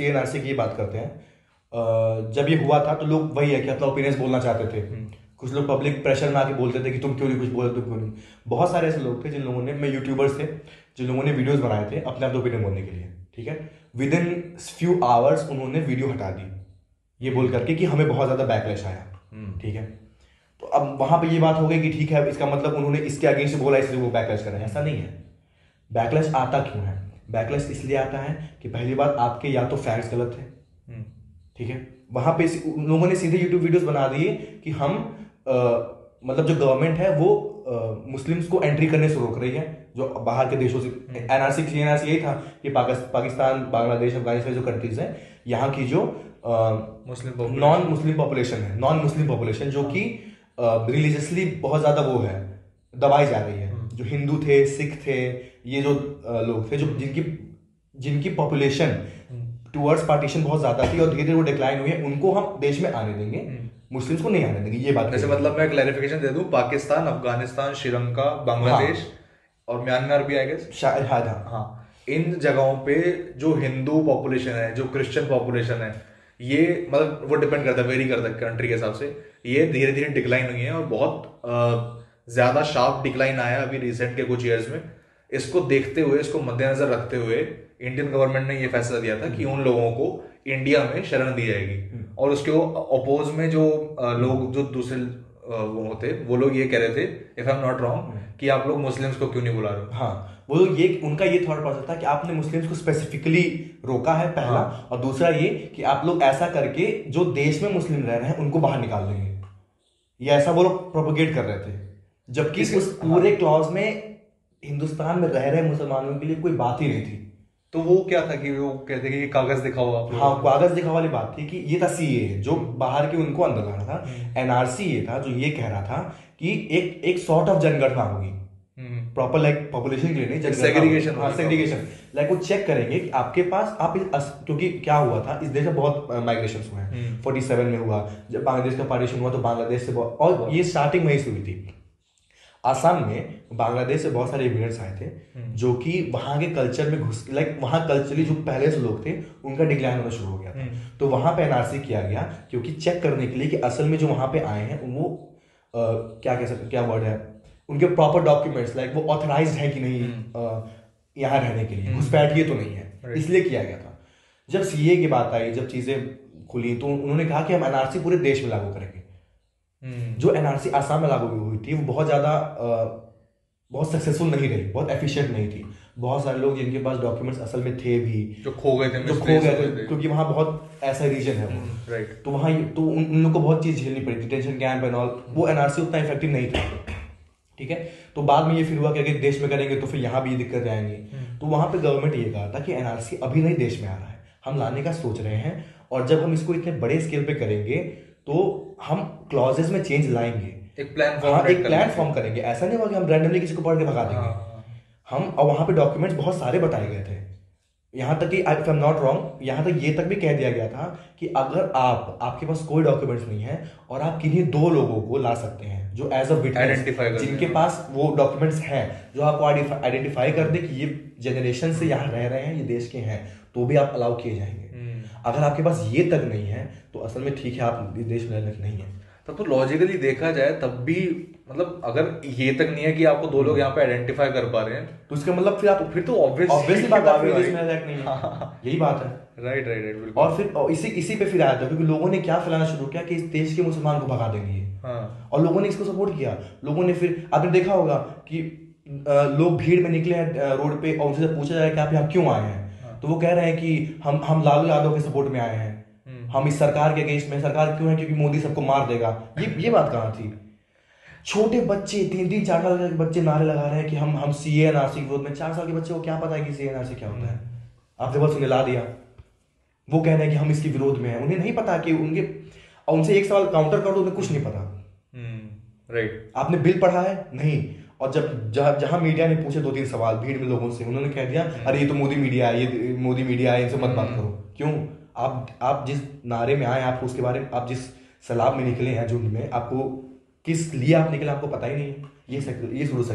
CNRC की बात करते हैं, जब ये हुआ था तो लोग वही है कि अपना ओपिनियंस बोलना चाहते थे। कुछ लोग पब्लिक प्रेशर में आके बोलते थे कि तुम क्यों नहीं कुछ बोले, तुम क्यों नहीं। बहुत सारे ऐसे लोग थे जिन लोगों ने, मैं यूट्यूबर्स थे जिन लोगों ने वीडियोस बनाए थे अपने आप ओपिनियन बोलने के लिए, ठीक है। विद इन फ्यू आवर्स उन्होंने वीडियो हटा दी ये बोल करके कि हमें बहुत ज्यादा बैकलैश आया, ठीक है। तो अब वहां पे ये बात हो गई कि ठीक है, इसका मतलब उन्होंने इसके अगेंस्ट बोला इसलिए वो बैकलैश कर रहे हैं। ऐसा नहीं है। बैकलैश आता क्यों है? बैकलैश इसलिए आता है कि पहली बात आपके या तो फैक्ट्स गलत थे, ठीक है। वहां पे उन लोगों ने सीधे यूट्यूब वीडियोस बना दिए कि हम मतलब जो गवर्नमेंट है वो मुस्लिम्स को एंट्री करने से रोक रही है जो बाहर के देशों से। एनआरसी यही था कि पाकिस्तान, बांग्लादेश, अफगानिस्तान जो कंट्रीज हैं, यहाँ की जो नॉन मुस्लिम पॉपुलेशन जो कि रिलीजियसली बहुत ज्यादा वो है, दबाई जा रही है। जो हिंदू थे, सिख थे, ये जो लोग थे जो जिनकी पॉपुलेशन टूवर्ड्स पार्टीशन बहुत ज्यादा थी और धीरे धीरे वो डिक्लाइन हुई है, उनको हम देश में आने देंगे, मुस्लिम्स को नहीं आने देंगे। ये बात जैसे मतलब मैं क्लैरिफिकेशन दे दूं, पाकिस्तान, अफगानिस्तान, श्रीलंका, बांग्लादेश और म्यांमार भी आई गेस शायद, हाँ, इन जगहों पे जो हिंदू पॉपुलेशन है, जो क्रिश्चियन पॉपुलेशन है, ये मतलब वो डिपेंड करता है, वेरी करता है कंट्री के हिसाब से, ये धीरे धीरे डिक्लाइन हुई है और बहुत ज्यादा शार्प डिक्लाइन आया अभी रिसेंट के कुछ ईयर्स में। इसको देखते हुए, इसको मद्देनजर रखते हुए इंडियन गवर्नमेंट ने ये फैसला दिया था कि उन लोगों को इंडिया में शरण दी जाएगी। और उसके अपोज में जो लोग, जो दूसरे वो होते, वो लोग ये कह रहे थे, if I am not wrong, कि आप लोग मुस्लिम्स को क्यों नहीं बुला रहे हो। हाँ, वो लोग ये, उनका ये थॉट प्रोसेस था कि आपने मुस्लिम्स को स्पेसिफिकली रोका है, पहला। हाँ। और दूसरा ये कि आप लोग ऐसा करके जो देश में मुस्लिम रह रहे हैं उनको बाहर निकाल देंगे, ये ऐसा वो लोग प्रोपोगेट कर रहे थे। जबकि उस पूरे क्लॉज में हिंदुस्तान में रह रहे मुसलमानों के लिए कोई बात ही नहीं थी। तो वो क्या था कि वो कहते कि कागज दिखाओ आप। हाँ, कागज दिखाओ वाली बात थी कि ये था सीए जो बाहर के उनको अंदर लाना था। एनआरसी ये था जो ये कह रहा था कि एक सॉर्ट ऑफ जनगणना होगी, प्रॉपर लाइक पॉपुलेशन के लिए नहीं, सेग्रीगेशन। हाँ, सेग्रीगेशन। लाइक वो चेक करेंगे कि आपके पास क्योंकि क्या हुआ था, इस देश में बहुत माइग्रेशन हुए हैं। 47 में हुआ, जब बांग्लादेश का पार्टीशन हुआ तो बांग्लादेश से बहुत, और ये स्टार्टिंग में ही हुई थी। आसाम में बांग्लादेश से बहुत सारे इमिग्रेंट्स आए थे जो कि वहां के कल्चर में घुस, लाइक वहां कल्चरली जो पहले से लोग थे उनका डिक्लाइन होना शुरू हो गया था। तो वहां पे एनआरसी किया गया क्योंकि चेक करने के लिए कि असल में जो वहां पे आए हैं वो क्या कह सकते, क्या वर्ड है, उनके प्रॉपर डॉक्यूमेंट्स, लाइक वो ऑथराइज्ड है कि नहीं यहाँ रहने के लिए, घुसपैठिए तो नहीं है, इसलिए किया गया था। जब सीए की बात आई, जब चीजें खुली, तो उन्होंने कहा कि हम एनआरसी पूरे देश में लागू करेंगे। जो एनआरसी आसाम में लागू हुई थी वो बहुत सक्सेसफुल नहीं रही, बहुत एफिशिएंट नहीं थी। बहुत सारे लोग जिनके पास डॉक्यूमेंट्स असल में थे भी, जो खो गए थे क्योंकि वहां बहुत ऐसा रीजन है वो, राइट। तो वहां तो उन लोगों को बहुत चीज झेलनी पड़ी, डिटेंशन कैंप एंड ऑल। वो एनआरसी उतना इफेक्टिव नहीं था, ठीक है। तो बाद में ये फिर हुआ कि अगर देश में करेंगे तो फिर यहाँ भी दिक्कत आएंगी। तो वहां पे गवर्नमेंट ये कहा था कि एनआरसी अभी नहीं देश में आ रहा है, हम लाने का सोच रहे हैं, और जब हम इसको इतने बड़े स्केल पे करेंगे तो हम क्लॉजेस में चेंज लाएंगे, एक प्लान फॉर्म करेंगे। ऐसा नहीं होगा कि हम रैंडमली किसी को पढ़ के भगा देंगे। हम, और वहां पे डॉक्यूमेंट्स बहुत सारे बताए गए थे, यहाँ तक कि if I am not wrong, यहाँ तक ये तक भी कह दिया गया था कि अगर आपके पास कोई डॉक्यूमेंट्स नहीं है और आप किन्हीं 2 लोगों को ला सकते हैं जो एज अ विटनेस, जिनके पास वो डॉक्यूमेंट्स हैं, जो आपको आइडेंटिफाई कर दे कि ये जनरेशन से यहाँ रह रहे हैं, ये देश के हैं, तो भी आप अलाउ किए जाएंगे। अगर आपके पास ये तक नहीं है तो असल में ठीक है, आप इस देश में रहने नहीं है। तब तो लॉजिकली देखा जाए तब भी, मतलब अगर ये तक नहीं है कि आपको 2 लोग यहाँ पे आइडेंटिफाई कर पा रहे हैं, तो इसका मतलब फिर तो ऑब्वियसली बात है, देश में नहीं है। यही बात है। राइट बिल्कुल। और फिर इसी पे फिर आया था, क्योंकि लोगों ने क्या फैलाना शुरू किया कि इस देश के मुसलमान को भगा देंगे। और लोगों ने इसको सपोर्ट किया। लोगों ने, फिर आपने देखा होगा कि लोग भीड़ में निकले हैं रोड पे, और उनसे पूछा जाए कि आप यहाँ क्यों आए हैं, तो वो कह रहे हैं कि हम लालू यादव के सपोर्ट में आए हैं, हम इस सरकार के अगेंस्ट में। सरकार क्यों है? क्योंकि मोदी सबको मार देगा। ये बात कहाँ थी? छोटे बच्चे, 3-3, 4 साल के बच्चे नारे लगा रहे हैं कि हम सीए एनआरसी के विरोध में। 4 साल के बच्चे को क्या पता है कि सीए एनआरसी क्या होता है? आपने बस उन्हें ला दिया, वो कह रहे हैं कि हम इसके विरोध में हैं। उन्हें नहीं पता कि उनसे एक सवाल काउंटर करो तो उन्हें कुछ नहीं पता। राइट। आपने बिल पढ़ा है? नहीं। और जहां मीडिया ने पूछे 2-3 सवाल भीड़ में लोगों से, उन्होंने कह दिया अरे ये तो मोदी मीडिया है, ये मोदी मीडिया है, इनसे मत बात करो। क्यों? आप जिस नारे में आए, आपको उसके बारे में, आप जिस सैलाब में निकले हैं झुंड में, आपको किस लिए आप निकले आपको पता ही नहीं है। ये शुरू से